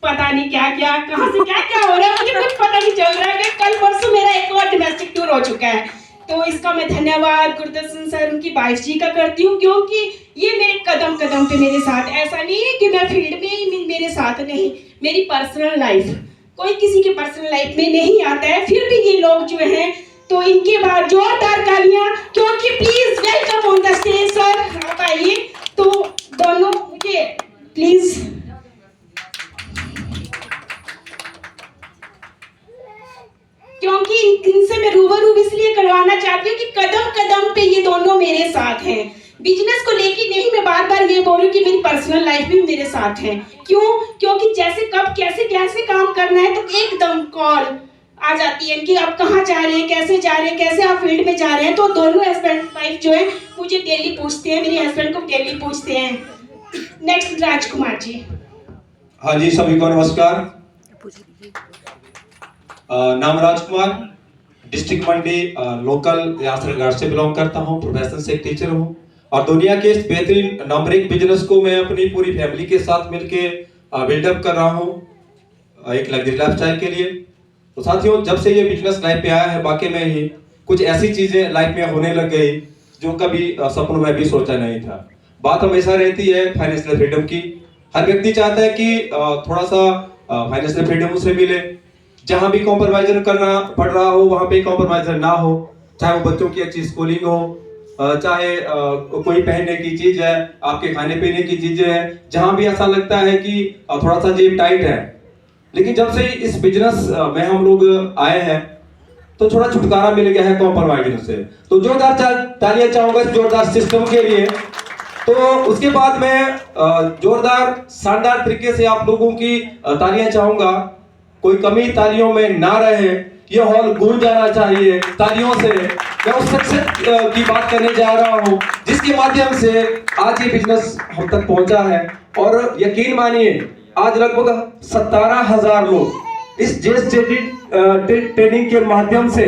पता नहीं क्या क्या कहाँ से क्या क्या हो रहा है, मुझे कुछ पता नहीं चल रहा है। कल परसों मेरा एक और डोमेस्टिक टूर हो चुका है, तो इसका मैं धन्यवाद गुरदर्शन सर उनकी वाइफ जी का करती हूँ, क्योंकि ये मेरे कदम कदम पे मेरे साथ, ऐसा नहीं है कि मैं फील्ड में ही मेरे साथ नहीं, मेरी पर्सनल लाइफ, कोई किसी की पर्सनल लाइफ में नहीं आता है, फिर भी ये लोग जो हैं, तो इनके बाद जोरदार तालियां, क्योंकि please welcome on the stage sir, आप आइए। तो दोनों मुझे प्लीज क्योंकि इनसे मैं रूबरू इसलिए करवाना चाहती हूँ कि कदम कदम पे ये दोनों मेरे साथ हैं। बिजनेस को लेके नहीं, मैं बार बार ये बोलूँ कि मेरी पर्सनल लाइफ भी मेरे साथ है। क्यों? क्योंकि जैसे कब कैसे कैसे काम करना है, तो एकदम कॉल आ जाती है कि आप कहाँ जा रहे हैं, कैसे जा रहे हैं, कैसे आप फील्ड में जा रहे हैं। तो दोनों हस्बैंड वाइफ जो है मुझे डेली पूछते हैं, मेरे हस्बैंड को डेली पूछते हैं। नेक्स्ट राजकुमार जी। हाँ जी, सभी को नमस्कार। नाम राजकुमार, डिस्ट्रिक्ट मंडी लोकल यासरगढ़ से बिलोंग करता हूँ, प्रोफेशन से एक टीचर हूँ और दुनिया के इस बेहतरीन नंबर एक बिजनेस को मैं अपनी पूरी फैमिली के साथ मिलके बिल्डअप कर रहा हूँ एक लग्जरी लाइफस्टाइल के लिए। तो साथियों, जब से ये बिजनेस लाइफ पे आया है, वाकई में ही कुछ ऐसी चीजें लाइफ में होने लग गई जो कभी सपनों में भी सोचा नहीं था। बात हमेशा रहती है फाइनेंशियल फ्रीडम की। हर व्यक्ति चाहता है कि थोड़ा सा फाइनेंशियल फ्रीडम उसे मिले, जहां भी कॉम्प्रोमाइजर करना पड़ रहा हो वहां पे कॉम्प्रोमाइजर ना हो, चाहे वो बच्चों की अच्छी स्कूलिंग हो, चाहे कोई पहनने की चीज है, आपके खाने पीने की चीजें हैं, जहां भी ऐसा लगता है कि थोड़ा सा जेब टाइट है। लेकिन जब से इस बिजनेस में हम लोग आए हैं तो थोड़ा छुटकारा मिल गया है कॉम्प्रोमाइजर से। तो जोरदार तालियां चाहूंगा इस जोरदार सिस्टम के लिए। तो उसके बाद मैं जोरदार शानदार तरीके से आप लोगों की तालियां चाहूंगा, कोई कमी तालियों में ना रहे, ये हॉल गूंज जाना चाहिए तालियों से। मैं उस सक्सेस की बात करने जा रहा हूं जिसके माध्यम से आज ये बिजनेस हम तक पहुंचा है। और यकीन मानिए, आज लगभग 17,000 लोग इस ट्रेनिंग के माध्यम से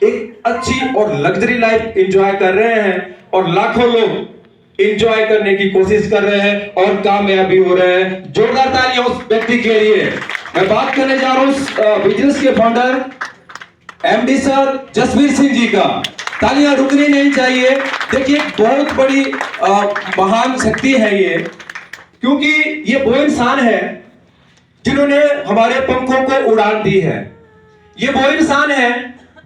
एक अच्छी और लग्जरी लाइफ एंजॉय कर रहे हैं और लाखों लोग एंजॉय करने की कोशिश कर रहे हैं और कामयाबी हो रहे हैं। जोरदार तालियां उस व्यक्ति के लिए। मैं बात करने जा रहा हूं बिजनेस के founder MD sir Jasvir Singh ji का। तालियां रुकनी नहीं चाहिए। देखिए, बहुत बड़ी महान शक्ति है ये, क्योंकि ये वो इंसान है जिन्होंने हमारे पंखों को उड़ान दी है। ये वो इंसान है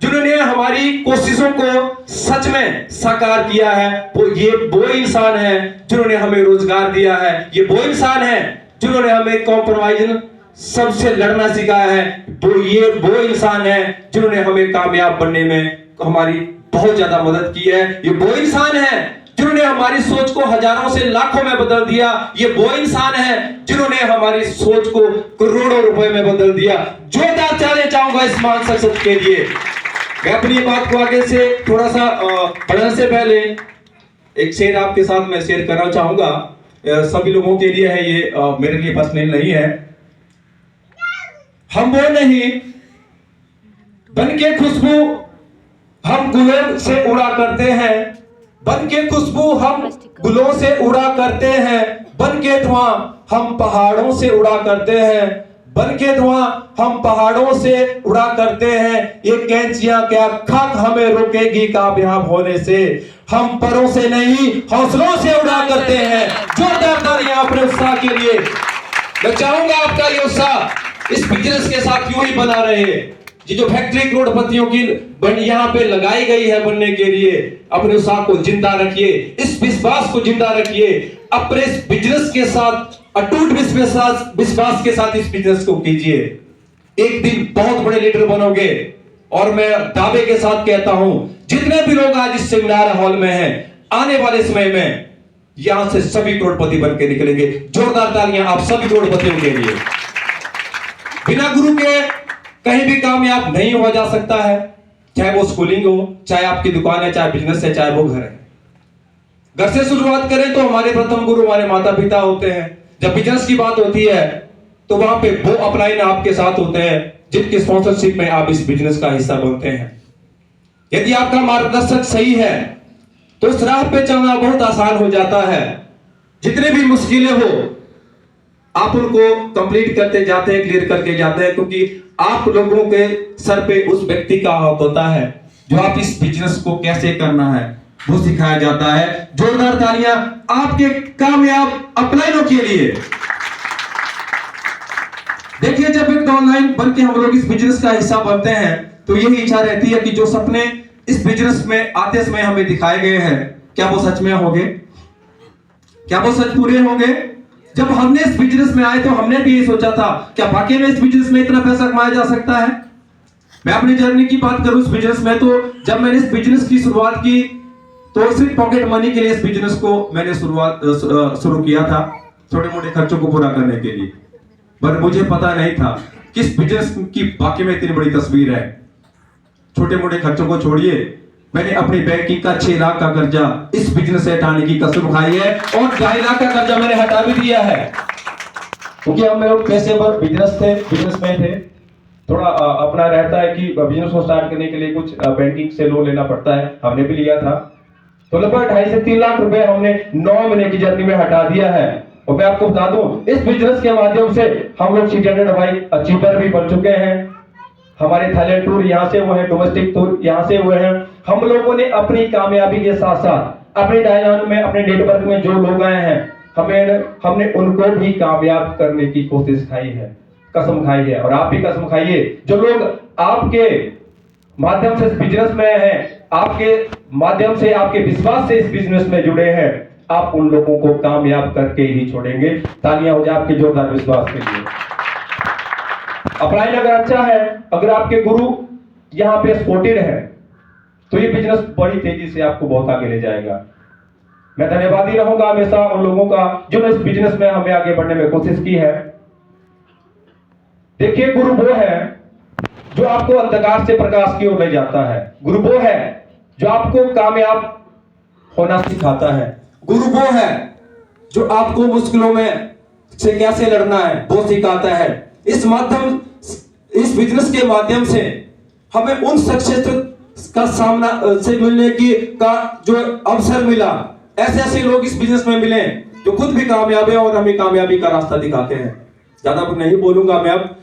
जिन्होंने हमारी कोशिशों को सच में साकार किया है। ये वो इंसान है जिन्होंने हमें रोजगार दिया है। ये वो इंसान है जिन्होंने हमें कॉम्प्रोमाइज सबसे लड़ना सिखाया है। ये वो इंसान है जिन्होंने हमें कामयाब बनने में हमारी बहुत ज्यादा मदद की है। ये वो इंसान है जिन्होंने हमारी सोच को हजारों से लाखों में बदल दिया। ये वो इंसान है जिन्होंने हमारी सोच को करोड़ों रुपए में बदल दिया। जोरदार तालियां चाहूंगा इस महान शख्सियत के लिए। मैं अपनी बात को आगे से थोड़ा सा बढ़ाने से पहले एक शेर आपके साथ मैं शेयर करना चाहूंगा। सभी लोगों के लिए है ये, मेरे लिए पर्सनल नहीं है। हम वो नहीं बन के खुशबू हम गुलों से उड़ा करते हैं, बन के खुशबू हम गुलों से उड़ा करते हैं, बन के धुआं हम पहाड़ों से उड़ा करते हैं, बन के धुआं हम पहाड़ों से उड़ा करते हैं। ये कैंचियां क्या खाक हमें रोकेगी कामयाब होने से, हम परों से नहीं हौसलों से उड़ा करते हैं। जोरदार तालियां अपने उत्साह के लिए। मैं चाहूंगा आपका ये उत्साह इस बिजनेस के साथ यूं ही बना रहे। ये जो फैक्ट्री करोड़पतियों की यहाँ पे लगाई गई है बनने के लिए, अपने उत्साह को जिंदा रखिए, इस विश्वास को जिंदा रखिए, अपने इस बिजनेस के साथ अटूट विश्वास के साथ इस बिजनेस को कीजिए। एक दिन बहुत बड़े लीडर बनोगे। और मैं दावे के साथ कहता हूं, जितने भी लोग आज इस सेमिनार हॉल में हैं, आने वाले समय में यहां से सभी करोड़पति बन के निकलेंगे। जोरदार तालियां आप सभी करोड़पतियों के लिए। बिना गुरु के कहीं भी कामयाब नहीं हुआ जा सकता है, चाहे वो स्कूलिंग हो, चाहे आपकी दुकान है, चाहे बिजनेस है, चाहे वो घर है। घर से शुरुआत करें तो हमारे प्रथम गुरु हमारे माता पिता होते हैं। जब बिजनेस की बात होती है तो वहां पे वो अपलाइन आपके साथ होते हैं जिनकी स्पॉन्सरशिप में आप इस बिजनेस का हिस्सा बनते हैं। यदि आपका मार्गदर्शक सही है तो इस राह पे चलना बहुत आसान हो जाता है। जितने भी मुश्किलें हो आप उनको कंप्लीट करते जाते हैं, क्लियर करके जाते हैं, क्योंकि आप लोगों के सर पे उस व्यक्ति का हाथ होता है जो आप इस बिजनेस को कैसे करना है वो सिखाया जाता है। जोरदार तालियां आपके कामयाब अपलाइनों के लिए। देखिए, जब एक ऑनलाइन बन के हम लोग इस बिजनेस का हिस्सा बनते हैं तो यही इच्छा रहती है कि जो सपने इस बिजनेस में आते समय हमें दिखाए गए हैं, क्या वो सच में होंगे, क्या वो सच पूरे होंगे। जब हमने इस बिजनेस में आए तो हमने भी ये सोचा था क्या वाकई में इस बिजनेस में इतना पैसा कमाया जा सकता है। मैं अपनी जर्नी की बात करूं इस बिजनेस में, तो जब मैंने इस बिजनेस की शुरुआत की तो सिर्फ पॉकेट मनी के लिए इस बिजनेस को मैंने शुरू किया था, छोटे मोटे खर्चों को पूरा करने के लिए। पर मुझे पता नहीं था कि इस बिजनेस की वाकई में इतनी बड़ी तस्वीर है। छोटे मोटे खर्चों को छोड़िए, मैंने अपनी बैंकिंग का 6 लाख का कर्जा इस बिजनेस से हटाने की कसम खाई है और 2.5 लाख का कर्जा मैंने हटा भी दिया है, क्योंकि हम लोग पेशेवर बिजनेसमैन थे। थोड़ा अपना रहता है कि बिजनेस को स्टार्ट करने के लिए कुछ बैंकिंग से लोन लेना पड़ता है, हमने भी लिया था। तो लगभग 2.5 से 3 लाख रुपए हमने 9 महीने की जर्नी में हटा दिया है। और मैं आपको बता दूं, इस बिजनेस के माध्यम से हम लोग सीटेड भाई अचीवर भी बन चुके हैं। हमारे थाईलैंड टूर यहाँ से हुए हैं, डोमेस्टिक टूर यहाँ से हुए हैं। हम लोगों ने अपनी कामयाबी के साथ साथ अपने डायनान में, अपने नेटवर्क में जो लोग आए हैं, हमने उनको भी कामयाब करने की कोशिश खाई है, कसम खाई है। और आप भी कसम खाइए, जो लोग आपके माध्यम से इस बिजनेस में हैं, आपके माध्यम से, आपके विश्वास से इस बिजनेस में जुड़े हैं, आप उन लोगों को कामयाब करके ही छोड़ेंगे। तालियां हो जाए आपके जोरदार विश्वास के लिए। अपलाइन अगर अच्छा है, अगर आपके गुरु यहाँ पे सपोर्टेड है, तो ये बिजनेस बड़ी तेजी से आपको बहुत आगे ले जाएगा। मैं धन्यवादी रहूंगा हमेशा उन लोगों का जिन्होंने इस बिजनेस में हमें आगे बढ़ने में कोशिश की है। देखिए, गुरु वो है जो आपको अंधकार से प्रकाश की ओर ले जाता है। गुरु वो है जो आपको कामयाब होना सिखाता है। गुरु वो है जो आपको मुश्किलों में से कैसे लड़ना है वो सिखाता है। इस बिजनेस के माध्यम से हमें उन सक्सेस का सामना से मिलने की का जो अवसर मिला, ऐसे लोग इस बिजनेस में मिले जो खुद भी कामयाब है और हमें कामयाबी का रास्ता दिखाते हैं। ज्यादा नहीं बोलूंगा मैं अब।